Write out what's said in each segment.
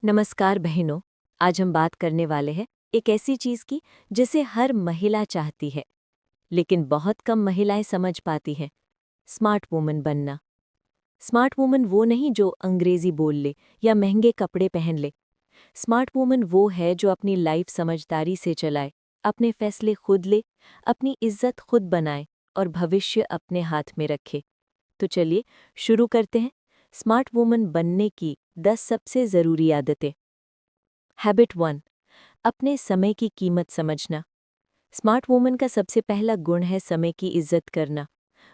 नमस्कार बहनों। आज हम बात करने वाले हैं एक ऐसी चीज़ की जिसे हर महिला चाहती है, लेकिन बहुत कम महिलाएं समझ पाती हैं। स्मार्ट वुमन बनना। स्मार्ट वुमन वो नहीं जो अंग्रेजी बोल ले या महंगे कपड़े पहन ले। स्मार्ट वुमन वो है जो अपनी लाइफ समझदारी से चलाए, अपने फैसले खुद ले, अपनी इज्जत खुद बनाए और भविष्य अपने हाथ में रखे। तो चलिए शुरू करते हैं स्मार्ट वुमन बनने की 10 सबसे ज़रूरी आदतें। हैबिट 1। अपने समय की कीमत समझना। स्मार्ट वुमन का सबसे पहला गुण है समय की इज्जत करना।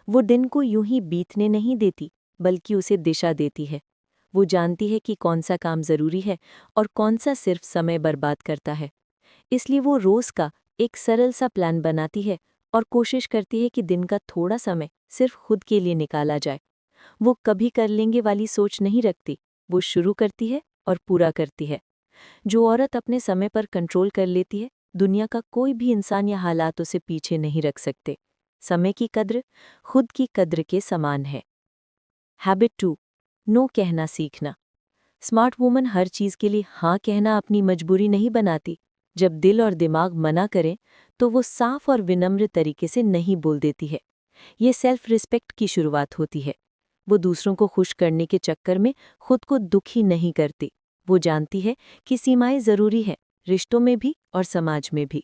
वो दिन को यूं ही बीतने नहीं देती, बल्कि उसे दिशा देती है। वो जानती है कि कौन सा काम ज़रूरी है और कौन सा सिर्फ समय बर्बाद करता है। इसलिए वो रोज़ का एक सरल सा प्लान बनाती है और कोशिश करती है कि दिन का थोड़ा समय सिर्फ खुद के लिए निकाला जाए। वो कभी कर लेंगे वाली सोच नहीं रखती, वो शुरू करती है और पूरा करती है। जो औरत अपने समय पर कंट्रोल कर लेती है, दुनिया का कोई भी इंसान या हालात उसे पीछे नहीं रख सकते। समय की कद्र खुद की कद्र के समान है। हैबिट 2। नो कहना सीखना। स्मार्ट वुमन हर चीज़ के लिए हाँ कहना अपनी मजबूरी नहीं बनाती। जब दिल और दिमाग मना करें, तो वो साफ और विनम्र तरीके से नहीं बोल देती है। ये सेल्फ रिस्पेक्ट की शुरुआत होती है। वो दूसरों को खुश करने के चक्कर में खुद को दुखी नहीं करती। वो जानती है कि सीमाएं ज़रूरी हैं, रिश्तों में भी और समाज में भी।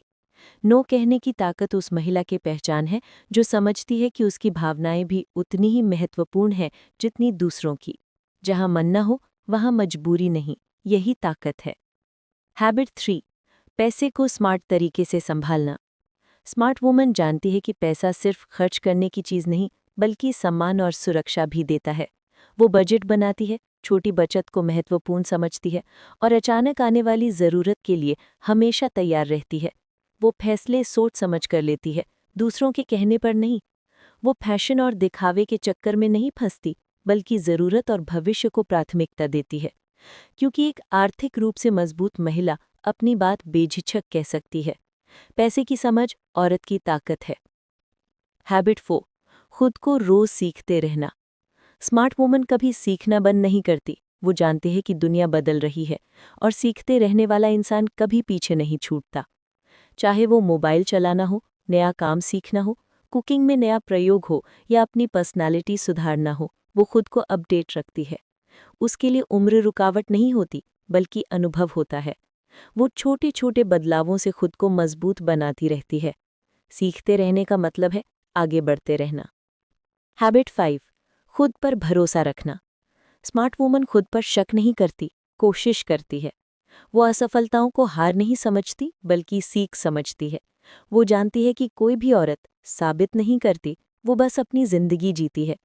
नो कहने की ताकत उस महिला की पहचान है जो समझती है कि उसकी भावनाएं भी उतनी ही महत्वपूर्ण हैं जितनी दूसरों की। जहां मन न हो, वहां मजबूरी नहीं, यही ताकत है। हैबिट 3। पैसे को स्मार्ट तरीके से संभालना। स्मार्ट वुमन जानती है कि पैसा सिर्फ खर्च करने की चीज़ नहीं, बल्कि सम्मान और सुरक्षा भी देता है। वो बजट बनाती है, छोटी बचत को महत्वपूर्ण समझती है और अचानक आने वाली ज़रूरत के लिए हमेशा तैयार रहती है। वो फैसले सोच समझ कर लेती है, दूसरों के कहने पर नहीं। वो फैशन और दिखावे के चक्कर में नहीं फंसती, बल्कि ज़रूरत और भविष्य को प्राथमिकता देती है। क्योंकि एक आर्थिक रूप से मजबूत महिला अपनी बात बेझिझक कह सकती है। पैसे की समझ औरत की ताकत है। हैबिट 4। खुद को रोज सीखते रहना। स्मार्ट वुमन कभी सीखना बंद नहीं करती। वो जानते हैं कि दुनिया बदल रही है और सीखते रहने वाला इंसान कभी पीछे नहीं छूटता। चाहे वो मोबाइल चलाना हो, नया काम सीखना हो, कुकिंग में नया प्रयोग हो या अपनी पर्सनालिटी सुधारना हो, वो खुद को अपडेट रखती है। उसके लिए उम्र रुकावट नहीं होती, बल्कि अनुभव होता है। वो छोटे छोटे बदलावों से खुद को मजबूत बनाती रहती है। सीखते रहने का मतलब है आगे बढ़ते रहना। हैबिट 5। खुद पर भरोसा रखना। स्मार्ट वुमन खुद पर शक नहीं करती, कोशिश करती है। वो असफलताओं को हार नहीं समझती, बल्कि सीख समझती है। वो जानती है कि कोई भी औरत साबित नहीं करती, वो बस अपनी जिंदगी जीती है।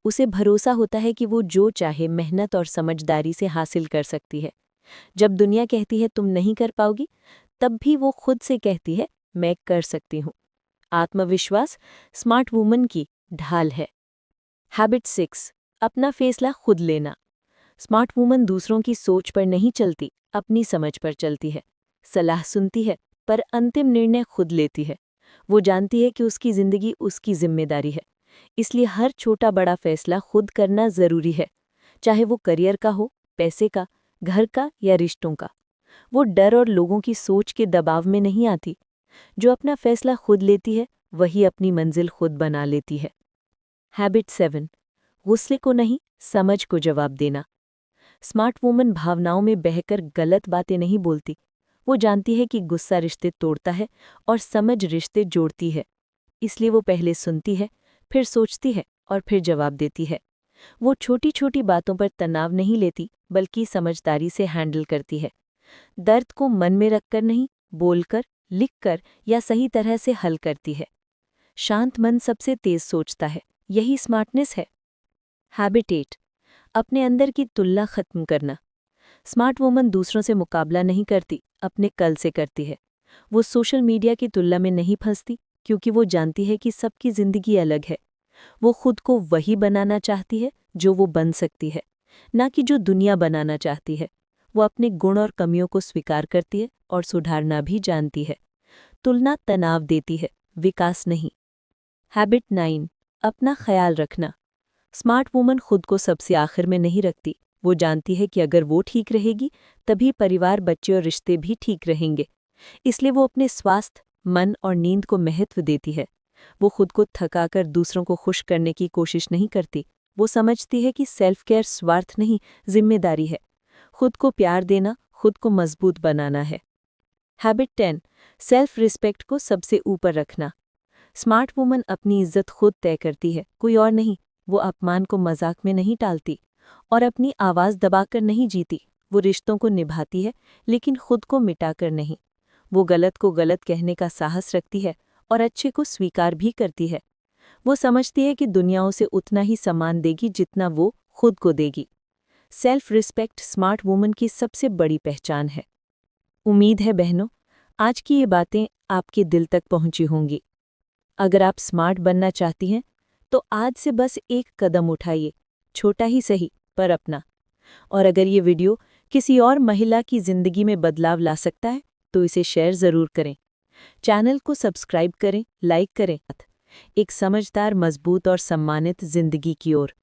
उसे भरोसा होता है कि वो जो चाहे मेहनत और समझदारी से हासिल कर सकती है। जब दुनिया कहती है तुम नहीं कर पाओगी, तब भी वो खुद से कहती है मैं कर सकती हूँ। आत्मविश्वास स्मार्ट वुमन की ढाल है। हैबिट 6। अपना फैसला खुद लेना। स्मार्ट वुमन दूसरों की सोच पर नहीं चलती, अपनी समझ पर चलती है। सलाह सुनती है, पर अंतिम निर्णय खुद लेती है। वो जानती है कि उसकी जिंदगी उसकी जिम्मेदारी है, इसलिए हर छोटा बड़ा फैसला खुद करना जरूरी है। चाहे वो करियर का हो, पैसे का, घर का या रिश्तों का। वो डर और लोगों की सोच के दबाव में नहीं आती। जो अपना फैसला खुद लेती है, वही अपनी मंजिल खुद बना लेती है। हैबिट 7। गुस्से को नहीं, समझ को जवाब देना। स्मार्ट वुमन भावनाओं में बहकर गलत बातें नहीं बोलती। वो जानती है कि गुस्सा रिश्ते तोड़ता है और समझ रिश्ते जोड़ती है। इसलिए वो पहले सुनती है, फिर सोचती है और फिर जवाब देती है। वो छोटी छोटी बातों पर तनाव नहीं लेती, बल्कि समझदारी से हैंडल करती है। दर्द को मन में रखकर नहीं, बोलकर, लिखकर या सही तरह से हल करती है। शांत मन सबसे तेज सोचता है, यही स्मार्टनेस है। हैबिट 8। अपने अंदर की तुलना खत्म करना। स्मार्ट वुमन दूसरों से मुकाबला नहीं करती, अपने कल से करती है। वो सोशल मीडिया की तुलना में नहीं फंसती, क्योंकि वो जानती है कि सबकी जिंदगी अलग है। वो खुद को वही बनाना चाहती है जो वो बन सकती है, ना कि जो दुनिया बनाना चाहती है। वो अपने गुण और कमियों को स्वीकार करती है और सुधारना भी जानती है। तुलना तनाव देती है, विकास नहीं। हैबिट 9। अपना ख्याल रखना। स्मार्ट वुमन खुद को सबसे आखिर में नहीं रखती, वो जानती है कि अगर वो ठीक रहेगी तभी परिवार, बच्चे और रिश्ते भी ठीक रहेंगे। इसलिए वो अपने स्वास्थ्य, मन और नींद को महत्व देती है। वो खुद को थकाकर दूसरों को खुश करने की कोशिश नहीं करती। वो समझती है कि सेल्फ केयर स्वार्थ नहीं, जिम्मेदारी है। खुद को प्यार देना, खुद को मजबूत बनाना है। हैबिट 10, सेल्फ रिस्पेक्ट को सबसे ऊपर रखना। स्मार्ट वुमन अपनी इज्जत खुद तय करती है, कोई और नहीं। वो अपमान को मजाक में नहीं टालती और अपनी आवाज़ दबाकर नहीं जीती। वो रिश्तों को निभाती है, लेकिन खुद को मिटाकर नहीं। वो गलत को गलत कहने का साहस रखती है और अच्छे को स्वीकार भी करती है। वो समझती है कि दुनिया उसे उतना ही सम्मान देगी जितना वो खुद को देगी। सेल्फ रिस्पेक्ट स्मार्ट वुमन की सबसे बड़ी पहचान है। उम्मीद है बहनों, आज की ये बातें आपके दिल तक पहुंची होंगी। अगर आप स्मार्ट बनना चाहती हैं, तो आज से बस एक कदम उठाइए, छोटा ही सही पर अपना। और अगर ये वीडियो किसी और महिला की जिंदगी में बदलाव ला सकता है, तो इसे शेयर ज़रूर करें। चैनल को सब्सक्राइब करें, लाइक करें। एक समझदार, मजबूत और सम्मानित जिंदगी की ओर।